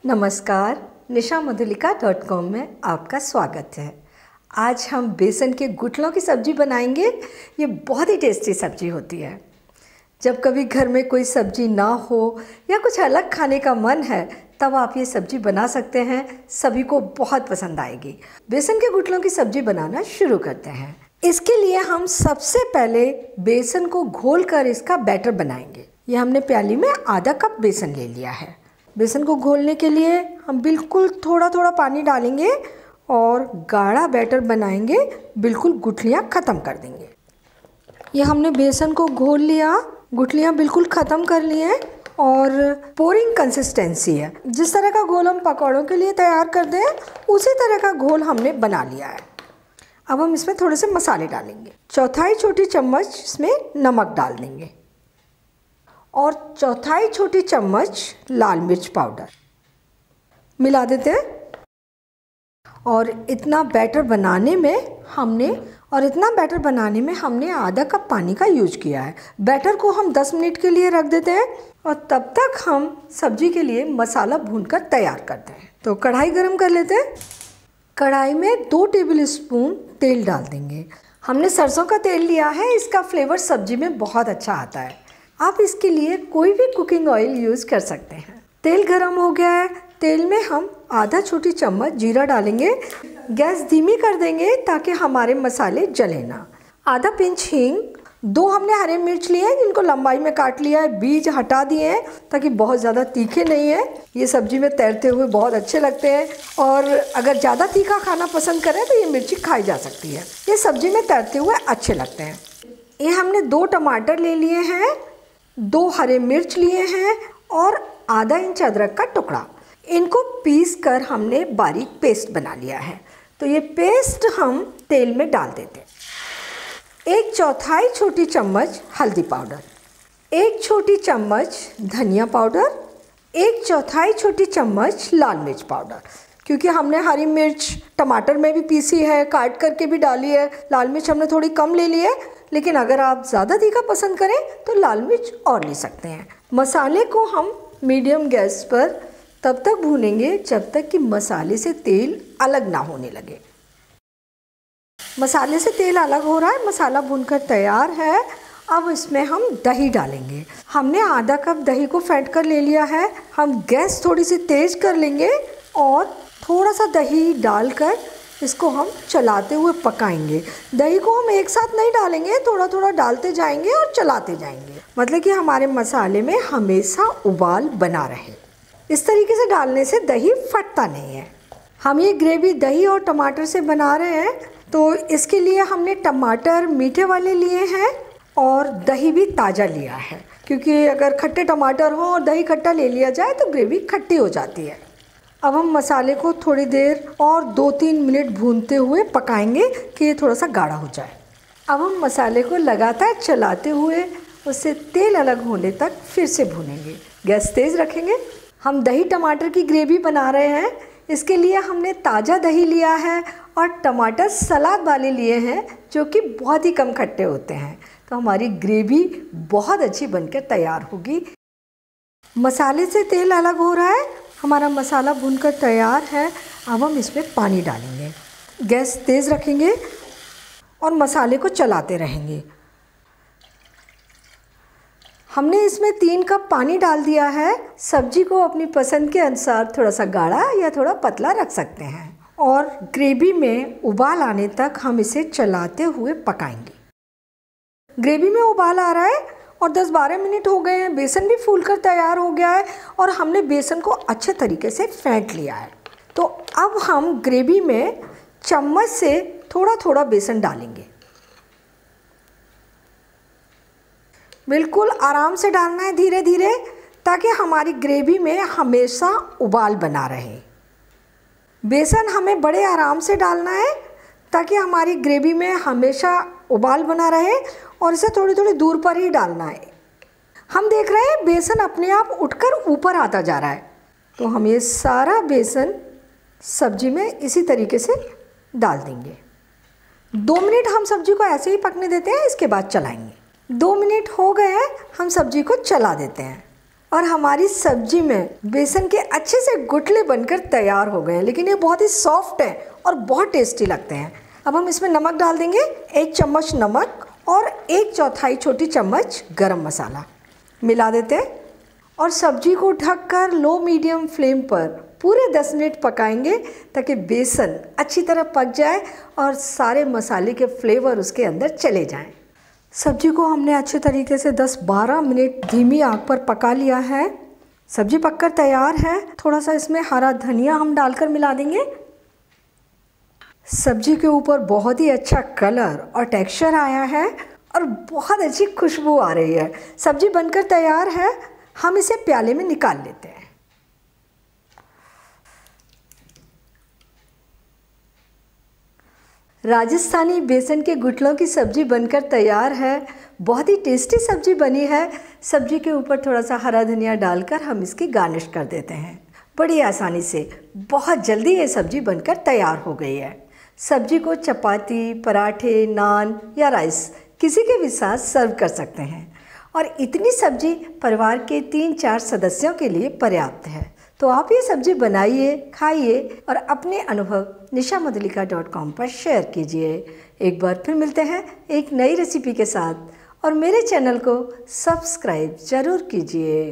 नमस्कार, nishamodulika.com में आपका स्वागत है। आज हम बेसन के गुठलों की सब्ज़ी बनाएंगे। ये बहुत ही टेस्टी सब्ज़ी होती है। जब कभी घर में कोई सब्ज़ी ना हो या कुछ अलग खाने का मन है तब आप ये सब्ज़ी बना सकते हैं। सभी को बहुत पसंद आएगी। बेसन के गुठलों की सब्ज़ी बनाना शुरू करते हैं। इसके लिए हम सबसे पहले बेसन को घोलकर इसका बैटर बनाएंगे। ये हमने प्याली में आधा कप बेसन ले लिया है। बेसन को घोलने के लिए हम बिल्कुल थोड़ा थोड़ा पानी डालेंगे और गाढ़ा बैटर बनाएंगे। बिल्कुल गुठलियाँ ख़त्म कर देंगे। ये हमने बेसन को घोल लिया, गुठलियाँ बिल्कुल ख़त्म कर ली हैं और पोरिंग कंसिस्टेंसी है। जिस तरह का घोल हम पकौड़ों के लिए तैयार करते हैं उसी तरह का घोल हमने बना लिया है। अब हम इसमें थोड़े से मसाले डालेंगे। चौथाई छोटी चम्मच इसमें नमक डाल देंगे और चौथाई छोटी चम्मच लाल मिर्च पाउडर मिला देते हैं। और इतना बैटर बनाने में हमने आधा कप पानी का यूज किया है। बैटर को हम 10 मिनट के लिए रख देते हैं और तब तक हम सब्जी के लिए मसाला भूनकर तैयार करते हैं। तो कढ़ाई गरम कर लेते हैं। कढ़ाई में 2 टेबलस्पून तेल डाल देंगे। हमने सरसों का तेल लिया है। इसका फ्लेवर सब्जी में बहुत अच्छा आता है। आप इसके लिए कोई भी कुकिंग ऑयल यूज़ कर सकते हैं। तेल गरम हो गया है। तेल में हम आधा छोटी चम्मच जीरा डालेंगे। गैस धीमी कर देंगे ताकि हमारे मसाले जले ना। आधा पिंच हींग, 2 हमने हरे मिर्च लिए हैं जिनको लंबाई में काट लिया है, बीज हटा दिए हैं ताकि बहुत ज़्यादा तीखे नहीं है। ये सब्जी में तैरते हुए बहुत अच्छे लगते हैं और अगर ज़्यादा तीखा खाना पसंद करें तो ये मिर्ची खाई जा सकती है। ये सब्जी में तैरते हुए अच्छे लगते हैं। ये हमने 2 टमाटर ले लिए हैं, 2 हरे मिर्च लिए हैं और आधा इंच अदरक का टुकड़ा। इनको पीस कर हमने बारीक पेस्ट बना लिया है। तो ये पेस्ट हम तेल में डाल देते हैं। 1 चौथाई छोटी चम्मच हल्दी पाउडर, 1 छोटी चम्मच धनिया पाउडर, 1 चौथाई छोटी चम्मच लाल मिर्च पाउडर। क्योंकि हमने हरी मिर्च टमाटर में भी पीसी है, काट करके भी डाली है। लाल मिर्च हमने थोड़ी कम ले ली है, लेकिन अगर आप ज़्यादा तीखा पसंद करें तो लाल मिर्च और ले सकते हैं। मसाले को हम मीडियम गैस पर तब तक भूनेंगे जब तक कि मसाले से तेल अलग ना होने लगे। मसाले से तेल अलग हो रहा है, मसाला भूनकर तैयार है। अब इसमें हम दही डालेंगे। हमने आधा कप दही को फेंट कर ले लिया है। हम गैस थोड़ी सी तेज़ कर लेंगे और थोड़ा सा दही डालकर इसको हम चलाते हुए पकाएंगे। दही को हम एक साथ नहीं डालेंगे, थोड़ा थोड़ा डालते जाएंगे और चलाते जाएंगे। मतलब कि हमारे मसाले में हमेशा उबाल बना रहे। इस तरीके से डालने से दही फटता नहीं है। हम ये ग्रेवी दही और टमाटर से बना रहे हैं तो इसके लिए हमने टमाटर मीठे वाले लिए हैं और दही भी ताज़ा लिया है। क्योंकि अगर खट्टे टमाटर हों और दही खट्टा ले लिया जाए तो ग्रेवी खट्टी हो जाती है। अब हम मसाले को थोड़ी देर और 2-3 मिनट भूनते हुए पकाएंगे कि ये थोड़ा सा गाढ़ा हो जाए। अब हम मसाले को लगातार चलाते हुए उससे तेल अलग होने तक फिर से भूनेंगे। गैस तेज़ रखेंगे। हम दही टमाटर की ग्रेवी बना रहे हैं। इसके लिए हमने ताज़ा दही लिया है और टमाटर सलाद वाले लिए हैं जो कि बहुत ही कम खट्टे होते हैं। तो हमारी ग्रेवी बहुत अच्छी बनकर तैयार होगी। मसाले से तेल अलग हो रहा है। हमारा मसाला भूनकर तैयार है। अब हम इसमें पानी डालेंगे। गैस तेज़ रखेंगे और मसाले को चलाते रहेंगे। हमने इसमें 3 कप पानी डाल दिया है। सब्जी को अपनी पसंद के अनुसार थोड़ा सा गाढ़ा या थोड़ा पतला रख सकते हैं और ग्रेवी में उबाल आने तक हम इसे चलाते हुए पकाएंगे। ग्रेवी में उबाल आ रहा है और 10-12 मिनट हो गए हैं। बेसन भी फूलकर तैयार हो गया है और हमने बेसन को अच्छे तरीके से फेंट लिया है। तो अब हम ग्रेवी में चम्मच से थोड़ा थोड़ा बेसन डालेंगे। बिल्कुल आराम से डालना है, धीरे धीरे, ताकि हमारी ग्रेवी में हमेशा उबाल बना रहे। बेसन हमें बड़े आराम से डालना है ताकि हमारी ग्रेवी में हमेशा उबाल बना रहे और इसे थोड़ी थोड़ी दूर पर ही डालना है। हम देख रहे हैं बेसन अपने आप उठकर ऊपर आता जा रहा है। तो हम ये सारा बेसन सब्जी में इसी तरीके से डाल देंगे। 2 मिनट हम सब्जी को ऐसे ही पकने देते हैं। इसके बाद चलाएंगे। 2 मिनट हो गए हैं, हम सब्जी को चला देते हैं। और हमारी सब्जी में बेसन के अच्छे से गुठले बनकर तैयार हो गए हैं, लेकिन ये बहुत ही सॉफ्ट है और बहुत टेस्टी लगते हैं। अब हम इसमें नमक डाल देंगे, 1 चम्मच नमक और 1/4 छोटी चम्मच गरम मसाला मिला देते हैं और सब्जी को ढककर लो मीडियम फ्लेम पर पूरे 10 मिनट पकाएंगे ताकि बेसन अच्छी तरह पक जाए और सारे मसाले के फ्लेवर उसके अंदर चले जाएं। सब्जी को हमने अच्छे तरीके से 10-12 मिनट धीमी आंच पर पका लिया है। सब्जी पककर तैयार है। थोड़ा सा इसमें हरा धनिया हम डालकर मिला देंगे। सब्जी के ऊपर बहुत ही अच्छा कलर और टेक्सचर आया है और बहुत अच्छी खुशबू आ रही है। सब्जी बनकर तैयार है। हम इसे प्याले में निकाल लेते हैं। राजस्थानी बेसन के गुटलों की सब्जी बनकर तैयार है। बहुत ही टेस्टी सब्जी बनी है। सब्जी के ऊपर थोड़ा सा हरा धनिया डालकर हम इसकी गार्निश कर देते हैं। बड़ी आसानी से बहुत जल्दी ये सब्जी बनकर तैयार हो गई है। सब्जी को चपाती, पराठे, नान या राइस किसी के भी साथ सर्व कर सकते हैं और इतनी सब्जी परिवार के 3-4 सदस्यों के लिए पर्याप्त है। तो आप ये सब्जी बनाइए, खाइए और अपने अनुभव nishamadulika.com पर शेयर कीजिए। एक बार फिर मिलते हैं एक नई रेसिपी के साथ और मेरे चैनल को सब्सक्राइब ज़रूर कीजिए।